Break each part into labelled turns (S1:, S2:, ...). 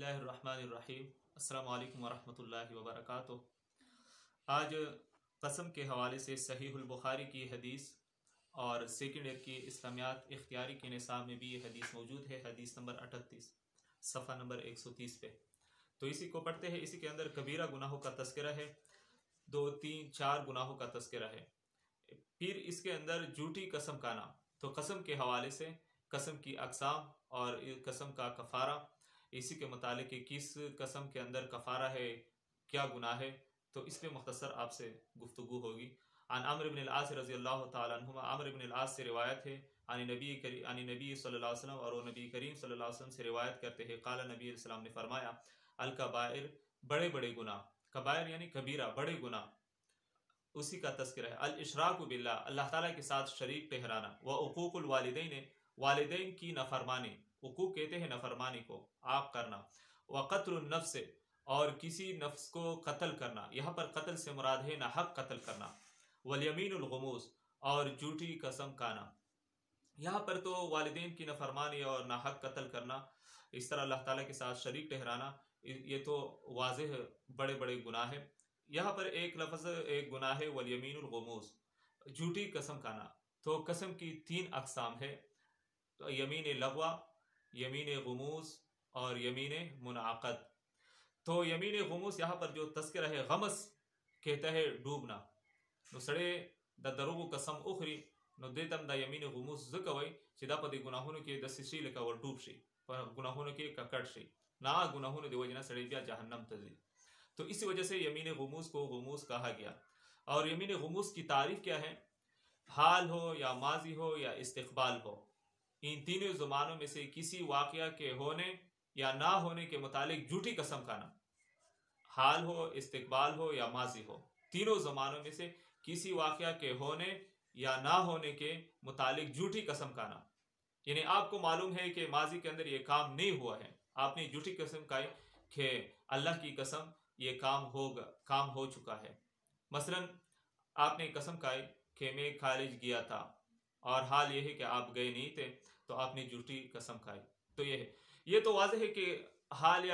S1: बिस्मिल्लाहिर्रहमानिर्रहीम। अस्सलामु अलैकुम वरहमतुल्लाहि वबरकातुह। आज कसम के हवाले से सहीहुल बुखारी की हदीस और सेकंड ईयर की इस्लामियात इख्तियारी के निसाब में भी ये हदीस मौजूद है। हदीस नंबर 38 सफ़ा नंबर 130 पे। तो इसी को पढ़ते हैं। इसी के अंदर कबीरा गुनाहों का तस्करा है, 2, 3, 4 गुनाहों का तस्करा है। फिर इसके अंदर झूठी कसम का नाम, तो कसम के हवाले से कसम की अक़साम और कसम का कफ़ारा, इसी के मुतालिक कि किस कसम के अंदर कफ़ारा है, क्या गुनाह है, तो इस पर मुख्तसर आपसे गुफ्तगू होगी। अन अम्र इब्न अल-आस रज़ियल्लाहु तआला अन्हुमा, अम्र इब्न अल-आस से रिवायत है, अन नबी सल्लल्लाहु अलैहि वसल्लम, और वो नबी करीम सल्लल्लाहु अलैहि वसल्लम से रिवायत करते हैं, क़ाला नबी सल्लल्लाहु अलैहि वसल्लम ने फरमाया, अल कबाइर, बड़े बड़े गुनाह, कबाइर यानी कबीरा, बड़े गुनाह, उसी का तज़किरा है। अल इशराकु बिल्लाह, अल्लाह ताला के साथ शरीक ठहराना, व उकूकुल वालिदैन, वालिदैन की नफरमानी, उकूक कहते हैं नफरमानी को, आग करना, व क़त्लुन नफ्स, और किसी नफ्स को कत्ल करना, यहाँ पर कत्ल से मुराद है ना हक कत्ल करना, वल यमीनुल गुमूस, और झूठी कसम खाना। यहाँ पर तो वालिदैन की नफरमानी और ना हक कत्ल करना, इस तरह अल्लाह ताला के साथ शरीक ठहराना, ये तो वाज़ेह बड़े बड़े गुनाह है। यहाँ पर एक लफ्ज़, एक गुनाह है वल यमीनुल गुमूस, झूठी कसम खाना। तो कसम की 3 अक़साम है, तो यमीन लग़वा, यमीन गुमूस और यमीन मुनाक़द। तो यमीन गुमूस यहाँ पर जो तज़किरा है, गमस कहता है डूबना, नो सड़े द दरोगो कसम उखरी, नो देतम द यमीन गुमूस ज़कवई चिदा पदी गुनाहों के दसिशी लेका वर डूब शी, पर गुनाहों के ककड़ शी, ना गुनाहों दे वजना सड़े बिया जहन्नम तजी। तो इसी वजह से यमीन गुमूस को गुमूस कहा गया। और यमीन गुमूस की तारीफ क्या है? हाल हो या माजी हो या इस्तिक़बाल हो, इन तीनों ज़मानों में से किसी वाक़या के होने या ना होने के मुतालिक झूठी कसम खाना। हाल हो, इस्तिक़बाल हो या माजी हो, तीनों ज़मानों में से किसी वाक़या के होने या ना होने के मुतालिक झूठी कसम खाना। यानी आपको मालूम है कि माजी के अंदर ये काम नहीं हुआ है, आपने झूठी कसम खाई कि अल्लाह की कसम ये काम होगा, काम हो चुका है। मसलन आपने कसम खाई कि मैं कॉलेज गया था, और हाल ये है कि आप गए नहीं थे, तो आपने झूठी कसम खाई। तो ये है, ये तो वाज़ेह है कि हाल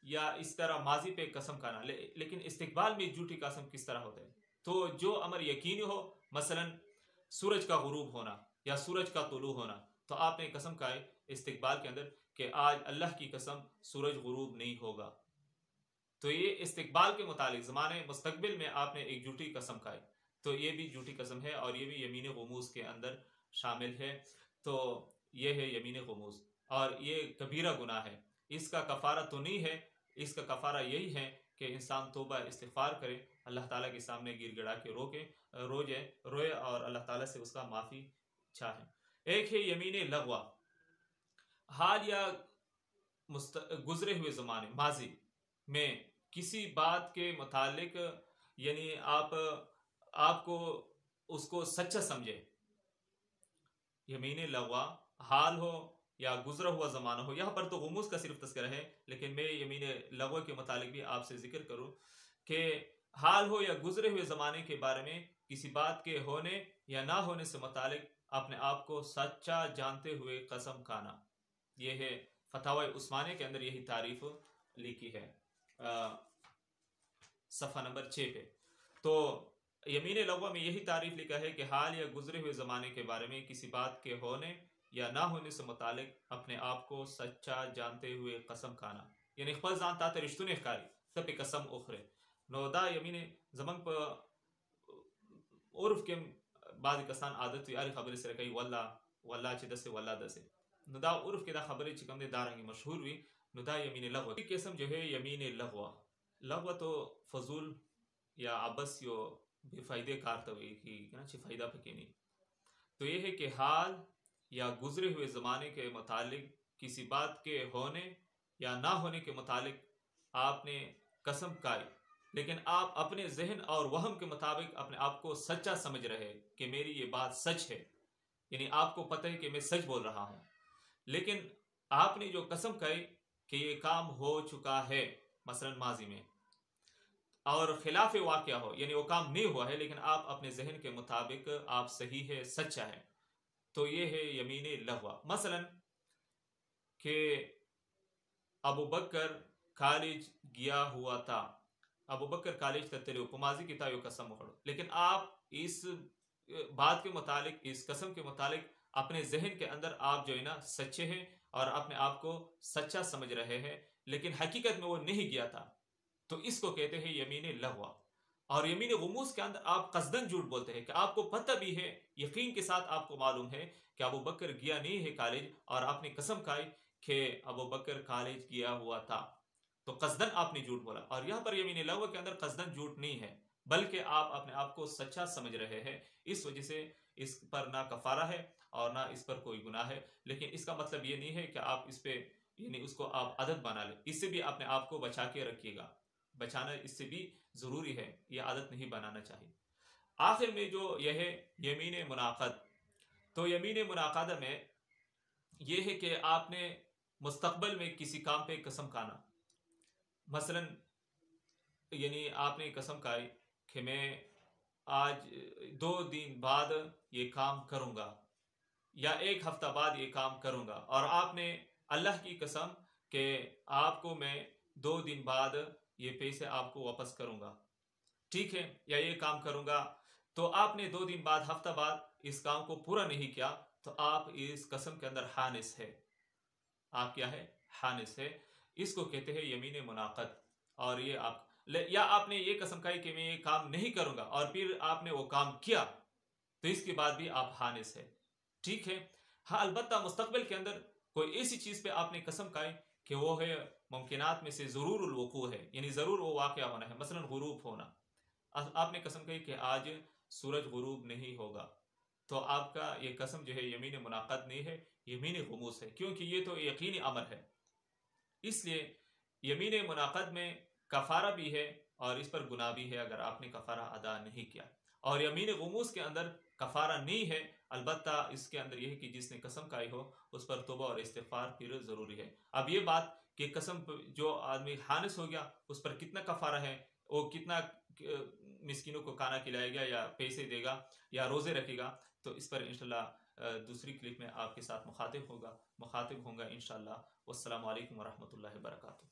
S1: या इस तरह माजी पे कसम खाना, लेकिन इस्तिक़बाल में झूठी कसम किस तरह होता है? तो जो अमर यकीनी हो, मसलन सूरज का गुरूब होना या सूरज का तुलू होना, तो आपने कसम खाई इस्तिक़बाल के अंदर कि आज अल्लाह की कसम सूरज गुरूब नहीं होगा, तो ये इस्तिक़बाल के मुतालिक ज़माने मुस्तक़बिल में आपने एक झूठी कसम खाई, तो ये भी झूठी कसम है, और ये भी यमीन गुमूस के अंदर शामिल है। तो ये है यमीन गुमूस, और ये कबीरा गुनाह है। इसका कफ़ारा तो नहीं है, इसका कफ़ारा यही है कि इंसान तौबा इस्तिग़फ़ार करे, अल्लाह ताला के सामने गिड़गिड़ा के रोए और अल्लाह ताला से उसका माफ़ी चाहे। एक है यमीन लग़वा, हाल या गुज़रे हुए ज़माने माजी में किसी बात के मुतालिक, यानी आपको उसको सच्चा समझे। यमीन लग़वा हाल हो या गुजरा हुआ ज़माना हो, यहाँ पर तो गुमूस का सिर्फ तज़किरा है, लेकिन मैं यमीन लग़वा के मुतालिक भी आपसे ज़िक्र करूँ कि हाल हो या गुजरे हुए ज़माने के बारे में किसी बात के होने या ना होने से मुतालिक अपने आप को सच्चा जानते हुए कसम खाना। ये है फतावा उस्मानिया के अंदर यही तारीफ लिखी है, सफ़ा नंबर 6 पे। तो यमीन लग़वा में यही तारीफ लिखा है कि हाल या गुजरे हुए ज़माने के बारे में किसी बात के होने या ना होने से मुतालिक अपने आप को सच्चा जानते हुए कसम खाना, यानी ख़ुद जानता ते रिश्तुन कारी तब कसम उखरे नोदा यमीन जमन पर उर्फ के बाद कसान आदत यार खबर से रखी वल्ला चिद से वल्ला दसे नुदा उर्फ के दा खबर चिकम दे दारंगी मशहूर हुई नुदा यमीन लग़वा की किस्म जो है यमीन लग़वा तो फजूल या अबस यो बेफ़ायदे कार तवी की ना ची फ़ायदा पके नहीं। तो ये है कि हाल या गुजरे हुए ज़माने के मुतालिक किसी बात के होने या ना होने के मुतालिक आपने कसम खाई, लेकिन आप अपने जहन और वहम के मुताबिक अपने आप को सच्चा समझ रहे कि मेरी ये बात सच है, यानी आपको पता है कि मैं सच बोल रहा हूँ, लेकिन आपने जो कसम खाई कि ये काम हो चुका है मसलन माजी में, और खिलाफ वाक़या हो, यानी वो काम नहीं हुआ है, लेकिन आप अपने जहन के मुताबिक आप सही है, सच्चा है, तो ये है यमीन लग़वा। मसलन कि ابو بکر کالج گیا ہوا تھا، ابو بکر کالج تتلو پمازی کی تایو قسم مخڑو، لیکن آپ اس بات کے متعلق، اس قسم کے متعلق اپنے ذہن کے اندر آپ جو ہے نا سچے ہیں اور اپنے آپ کو سچا سمجھ رہے ہیں، لیکن حقیقت میں وہ نہیں گیا تھا، تو اس کو کہتے ہیں یمین لغوا۔ اور یمین غموس کے اندر آپ قصدن جھوٹ بولتے ہیں کہ آپ کو پتہ بھی ہے، یقین کے ساتھ آپ کو معلوم ہے کہ ابو بکر گیا نہیں ہے کالج، اور آپ نے قسم کھائی کہ ابو بکر کالج گیا ہوا تھا، تو قصدن آپ نے جھوٹ بولا۔ اور یہاں پر یمین لغو کے اندر قصدن جھوٹ نہیں ہے، بلکہ آپ اپنے آپ کو سچا سمجھ رہے ہیں، اس وجہ سے اس پر نہ کفارہ ہے اور نہ اس پر کوئی گناہ ہے، لیکن اس کا مطلب یہ نہیں ہے کہ آپ اس پہ یعنی اس کو آپ عادت بنا لیں، اس سے بھی اپنے آپ کو بچا کے رکھیے گا، بچانا اس سے بھی ضروری ہے، یہ عادت نہیں بنانا چاہیے۔ آخر میں جو یہ ہے یمین منعقد، تو یمین منعقدہ میں یہ ہے کہ آپ نے مستقبل میں کسی کام پہ قسم کھانا، مثلا یعنی آپ نے قسم کھائی کہ میں آج 2 دن بعد یہ کام کروں گا یا 1 ہفتہ بعد یہ کام کروں گا، اور آپ نے اللہ کی قسم کہ آپ کو میں 2 دن بعد یہ پیسے آپ کو واپس کروں گا، ٹھیک ہے، یا یہ کام کروں گا، تو آپ نے 2 دن بعد، ہفتہ بعد اس کام کو پورا نہیں کیا، تو آپ اس قسم کے اندر حانث ہے، آپ کیا ہے؟ حانث ہے، اس کو کہتے ہیں یمین منعقد۔ اور یہ آپ یا آپ نے یہ قسم کھائی کہ میں یہ کام نہیں کروں گا اور پھر آپ نے وہ کام کیا، تو اس کے بعد بھی آپ حانث ہے، ٹھیک ہے۔ ہاں البتہ مستقبل کے اندر کوئی ایسی چیز پہ آپ نے قسم کھائی کہ وہ ہے ممکنات میں سے ضرور الوقوع ہے، یعنی ضرور وہ واقعہ ہونا ہے، مثلا غروب ہونا، آپ نے قسم کہی کہ آج سورج غروب نہیں ہوگا، تو آپ کا یہ قسم جو ہے یمین منعقد نہیں ہے، یمین غموس ہے، کیونکہ یہ تو یقینی امر ہے۔ اس لیے یمین منعقد میں کفارہ بھی ہے اور اس پر گناہ بھی ہے اگر آپ نے کفارہ ادا نہیں کیا، اور یمین غموس کے اندر کفارہ نہیں ہے، البتہ اس کے اندر یہ ہے کہ جس نے قسم کھائی ہو اس پر توبہ اور استغفار پھر ضروری ہے۔ اب یہ بات کہ قسم جو آدمی حانث ہو گیا اس پر کتنا کفارہ ہے، وہ کتنا مسکینوں کو کھانا کھلائے گا یا پیسے دے گا یا روزے رکھے گا، تو اس پر انشاءاللہ دوسری کلپ میں آپ کے ساتھ مخاطب ہوں گا انشاءاللہ۔ والسلام علیکم ورحمۃ اللہ وبرکاتہ۔